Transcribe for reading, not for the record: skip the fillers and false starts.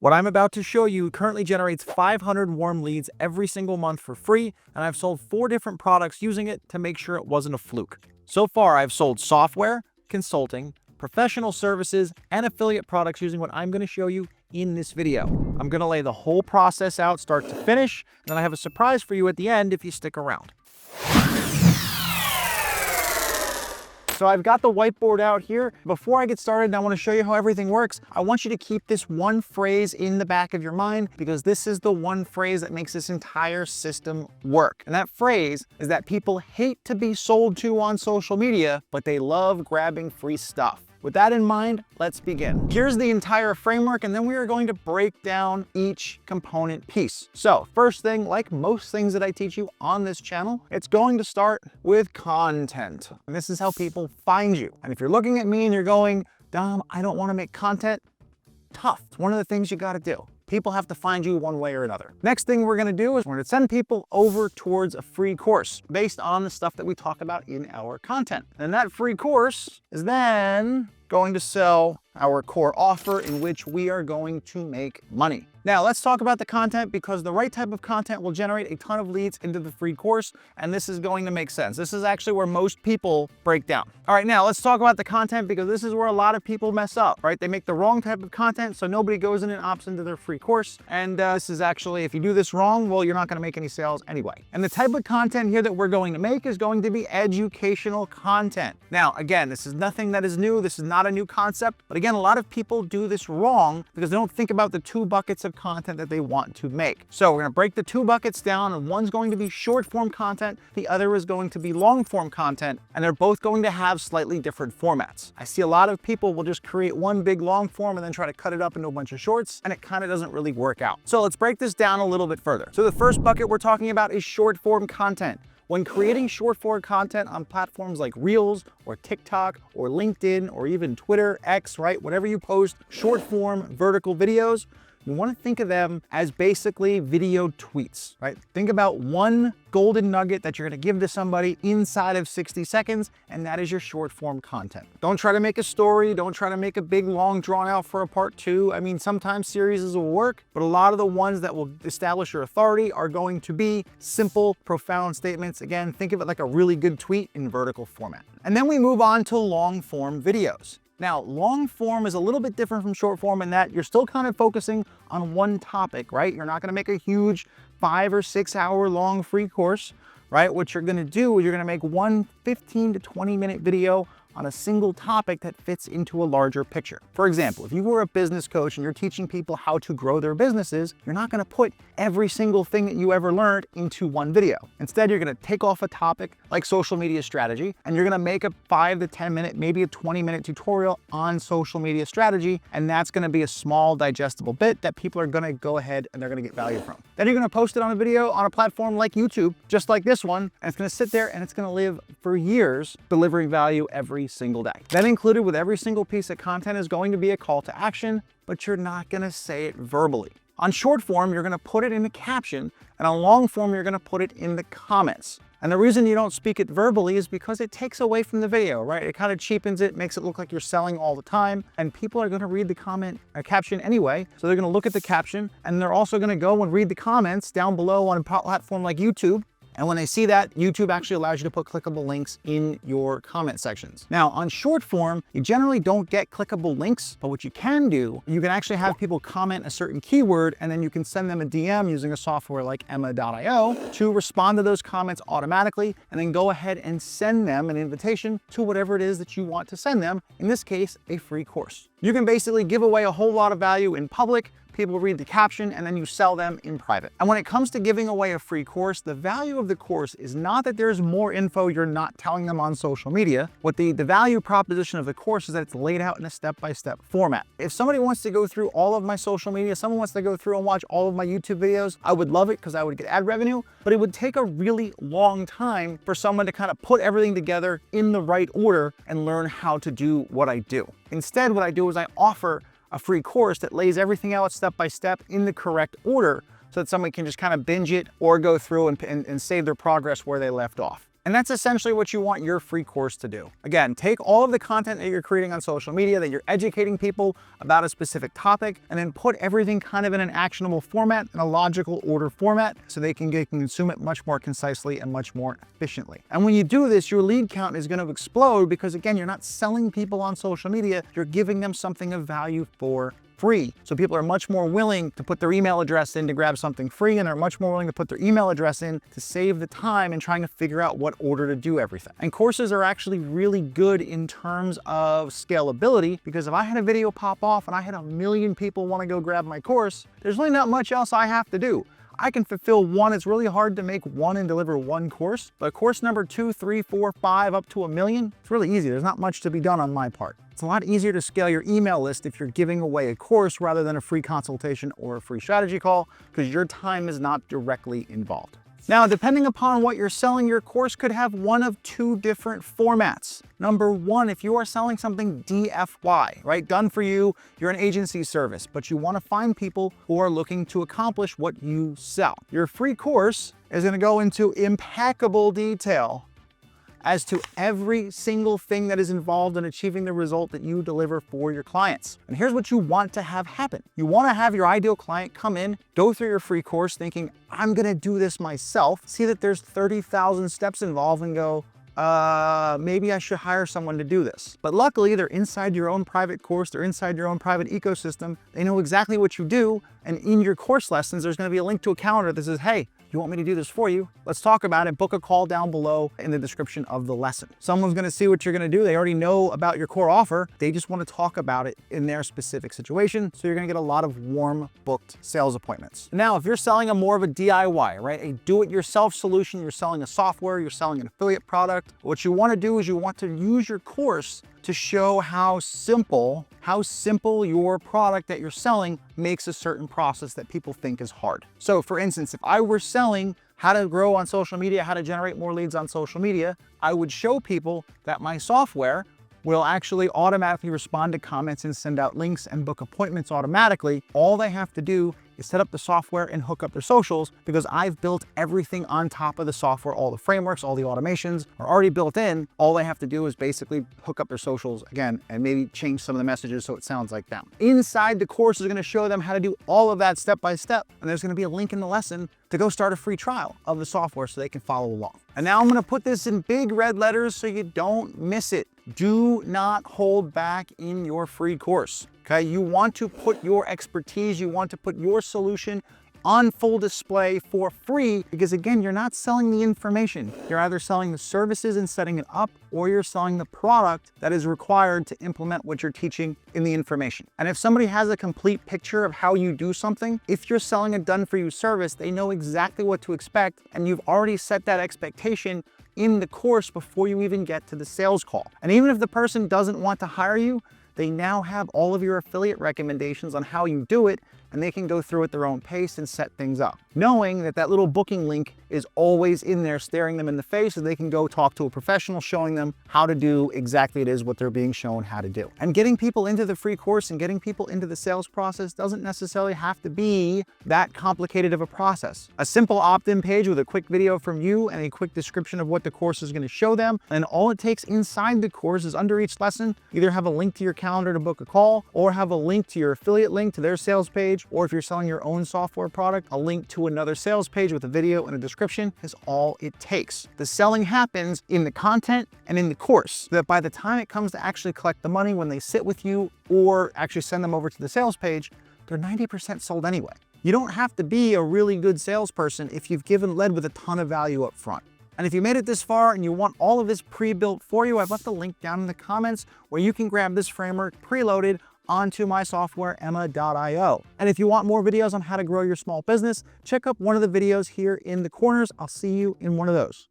What I'm about to show you currently generates 500 warm leads every single month for free, and I've sold 4 different products using it to make sure it wasn't a fluke. So far, I've sold software, consulting, professional services, and affiliate products using what I'm going to show you in this video. I'm going to lay the whole process out start to finish, and then I have a surprise for you at the end if you stick around. So I've got the whiteboard out here. Before I get started, I want to show you how everything works. I want you to keep this one phrase in the back of your mind because this is the one phrase that makes this entire system work. And that phrase is that people hate to be sold to on social media, but they love grabbing free stuff. With that in mind, let's begin. Here's the entire framework, and then we are going to break down each component piece. So first thing, like most things that I teach you on this channel, it's going to start with content. And this is how people find you. And if you're looking at me and you're going, Dom, I don't want to make content, tough. It's one of the things you got to do. People have to find you one way or another. Next thing we're going to do is we're going to send people over towards a free course based on the stuff that we talk about in our content. And that free course is then going to sell our core offer in which we are going to make money. Now let's talk about the content because the right type of content will generate a ton of leads into the free course, and this is going to make sense. This is actually where most people break down. All right, now let's talk about the content because this is where a lot of people mess up, right? They make the wrong type of content, so nobody goes in and opts into their free course. And this is actually, if you do this wrong, well, you're not going to make any sales anyway. And the type of content here that we're going to make is going to be educational content. Now, again, this is nothing that is new. This is not a new concept, but again, a lot of people do this wrong because they don't think about the 2 buckets of content that they want to make. So we're going to break the 2 buckets down, and one's going to be short form content, the other is going to be long form content, and they're both going to have slightly different formats. I see a lot of people will just create one big long form and then try to cut it up into a bunch of shorts, and it kind of doesn't really work out. So let's break this down a little bit further. So the first bucket we're talking about is short form content. When creating short form content on platforms like Reels or TikTok or LinkedIn or even Twitter, X, right? Whenever you post short form vertical videos, you want to think of them as basically video tweets, right? Think about one golden nugget that you're going to give to somebody inside of 60 seconds, and that is your short form content. Don't try to make a story. Don't try to make a big, long, drawn out for a part 2. I mean, sometimes series will work, but a lot of the ones that will establish your authority are going to be simple, profound statements. Again, think of it like a really good tweet in vertical format. And then we move on to long form videos. Now, long form is a little bit different from short form in that you're still kind of focusing on one topic, right? You're not going to make a huge 5 or 6 hour long free course, right? What you're going to do is you're going to make one 15 to 20 minute video on a single topic that fits into a larger picture. For example, if you were a business coach and you're teaching people how to grow their businesses, you're not going to put every single thing that you ever learned into one video. Instead, you're going to take off a topic like social media strategy, and you're going to make a 5 to 10 minute, maybe a 20-minute tutorial on social media strategy, and that's going to be a small digestible bit that people are going to go ahead and they're going to get value from. Then you're going to post it on a video on a platform like YouTube, just like this one, and it's going to sit there and it's going to live for years delivering value every single day. Then included with every single piece of content is going to be a call to action, but you're not going to say it verbally. On short form, you're going to put it in the caption, and on long form, you're going to put it in the comments. And the reason you don't speak it verbally is because it takes away from the video, right? It kind of cheapens it, makes it look like you're selling all the time, and people are going to read the caption anyway. So they're going to look at the caption, and they're also going to go and read the comments down below on a platform like YouTube. And when they see that, YouTube actually allows you to put clickable links in your comment sections. Now, on short form, you generally don't get clickable links, but what you can do, you can actually have people comment a certain keyword, and then you can send them a DM using a software like Emma.io to respond to those comments automatically, and then go ahead and send them an invitation to whatever it is that you want to send them, in this case, a free course. You can basically give away a whole lot of value in public, people read the caption, and then you sell them in private. And when it comes to giving away a free course, the value of the course is not that there's more info you're not telling them on social media. What the value proposition of the course is that it's laid out in a step-by-step format. If somebody wants to go through all of my social media, someone wants to go through and watch all of my YouTube videos, I would love it because I would get ad revenue, but it would take a really long time for someone to kind of put everything together in the right order and learn how to do what I do. Instead, what I do is I offer a free course that lays everything out step by step in the correct order so that somebody can just kind of binge it or go through and save their progress where they left off. And that's essentially what you want your free course to do. Again, take all of the content that you're creating on social media, that you're educating people about a specific topic, and then put everything kind of in an actionable format, in a logical order format, so they can consume it much more concisely and much more efficiently. And when you do this, your lead count is going to explode because, again, you're not selling people on social media, you're giving them something of value for free. So people are much more willing to put their email address in to grab something free, and they're much more willing to put their email address in to save the time in trying to figure out what order to do everything. And courses are actually really good in terms of scalability, because if I had a video pop off and I had 1 million people want to go grab my course, there's really not much else I have to do. I can fulfill one. It's really hard to make one and deliver one course, but course number 2, 3, 4, 5, up to 1 million, it's really easy. There's not much to be done on my part. It's a lot easier to scale your email list if you're giving away a course rather than a free consultation or a free strategy call, because your time is not directly involved. Now, depending upon what you're selling, your course could have one of 2 different formats. Number 1, if you are selling something DFY, right? Done for you, you're an agency service, but you want to find people who are looking to accomplish what you sell. Your free course is going to go into impeccable detail as to every single thing that is involved in achieving the result that you deliver for your clients. And here's what you want to have happen. You want to have your ideal client come in, go through your free course thinking, I'm gonna do this myself, see that there's 30,000 steps involved and go, maybe I should hire someone to do this. But luckily, they're inside your own private course, they're inside your own private ecosystem, they know exactly what you do, and in your course lessons, there's gonna be a link to a calendar that says, hey, you want me to do this for you? Let's talk about it. Book a call down below in the description of the lesson. Someone's gonna see what you're gonna do. They already know about your core offer. They just wanna talk about it in their specific situation. So you're gonna get a lot of warm booked sales appointments. Now, if you're selling more of a DIY, right? A do-it-yourself solution, you're selling a software, you're selling an affiliate product. What you wanna do is you want to use your course to show how simple your product that you're selling makes a certain process that people think is hard. So for instance, if I were selling how to grow on social media, how to generate more leads on social media, I would show people that my software will actually automatically respond to comments and send out links and book appointments automatically. All they have to do is set up the software and hook up their socials, because I've built everything on top of the software. All the frameworks, all the automations are already built in. All they have to do is basically hook up their socials again and maybe change some of the messages so it sounds like them. Inside the course is going to show them how to do all of that step by step, and there's going to be a link in the lesson to go start a free trial of the software so they can follow along. And now I'm going to put this in big red letters so you don't miss it. Do not hold back in your free course. Okay, you want to put your expertise, you want to put your solution on full display for free, because again, you're not selling the information. You're either selling the services and setting it up, or you're selling the product that is required to implement what you're teaching in the information. And if somebody has a complete picture of how you do something, if you're selling a done-for-you service, they know exactly what to expect, and you've already set that expectation in the course before you even get to the sales call. And even if the person doesn't want to hire you, they now have all of your affiliate recommendations on how you do it, and they can go through at their own pace and set things up, knowing that that little booking link is always in there staring them in the face, and they can go talk to a professional showing them how to do exactly it is what they're being shown how to do. And getting people into the free course and getting people into the sales process doesn't necessarily have to be that complicated of a process. A simple opt-in page with a quick video from you and a quick description of what the course is going to show them, and all it takes inside the course is under each lesson, either have a link to your calendar to book a call, or have a link to your affiliate link to their sales page, or if you're selling your own software product, a link to another sales page with a video and a description is all it takes. The selling happens in the content and in the course, so that by the time it comes to actually collect the money, when they sit with you or actually send them over to the sales page, they're 90% sold anyway. You don't have to be a really good salesperson if you've led with a ton of value up front. And if you made it this far and you want all of this pre-built for you, I've left a link down in the comments where you can grab this framework preloaded onto my software, emma.io. And if you want more videos on how to grow your small business, check out one of the videos here in the corners. I'll see you in one of those.